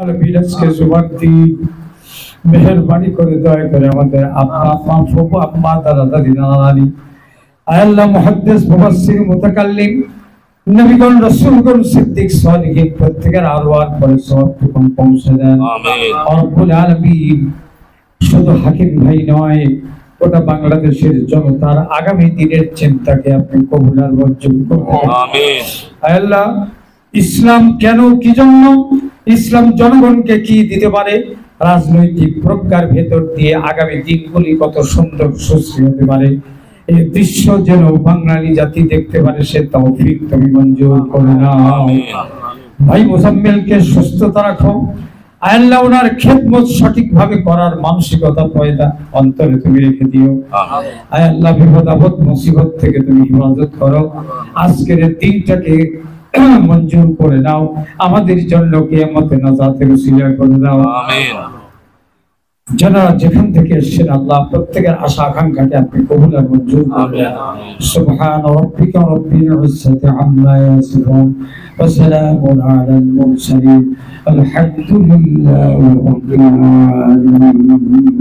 আজকে জুমার দিন মেহেরবানি করে দয়া করে আমাদের আব্বা মা ফুফু আম্মা দাদা দাদি নানা নানি আল্লাহ মুহাদ্দিস মুফাসসির মুতাকাল্লিম নবীগণ রাসূলগণ সিদ্দিক সালিহিন প্রত্যেকের আরওয়াহ পরে সওয়াবটুকু পৌঁছে দেন আমিন রব্বুল আলামিন। শুধু হাকিম ভাই নয়, গোটা বাংলাদেশের জনতার আগামী দিনের চিন্তাকে আপনি কবুল আর মঞ্জুর করুন আমিন। আল্লাহ, ইসলাম কেন, কি জন্য, ইসলাম জনগণকে কি দিতে পারে, রাজনৈতিক প্রজ্ঞার ভেতর দিয়ে আগামী দিনগুলি কত সুন্দর সুশ্রী হতে পারে, এই দৃশ্য যেন বাঙালি জাতি দেখতে পারে, সে তৌফিক তুমি মঞ্জুর করে নাও। ভাই মুজাম্মেলকে সুস্থতা রাখো আল্লাহ, ওনার খেদমত সঠিকভাবে করার মানসিকতা পয়দা অন্তরে তুমি রেখে দিও আল্লাহ। বিপদ আপদ মুসিবত থেকে তুমি হেফাজত করো। আজকের দিনটাকে মঞ্জুর করে নাও, আমাদের জন্য কিয়ামতে নাজাতের ওসিলা করে দাও আমিন। যারা যেখান থেকে এসেছেন আল্লাহ, প্রত্যেকের আশা আকাঙ্ক্ষাকে আপনি কবুল আর মঞ্জুর করবেন। সুবহান রাব্বিকা রাব্বিল ইজ্জাতি আম্মা ইয়াসিফুন ওয়া সালামুন আলাল মুরসালিন আলহামদুলিল্লাহি রাব্বিল আলামিন।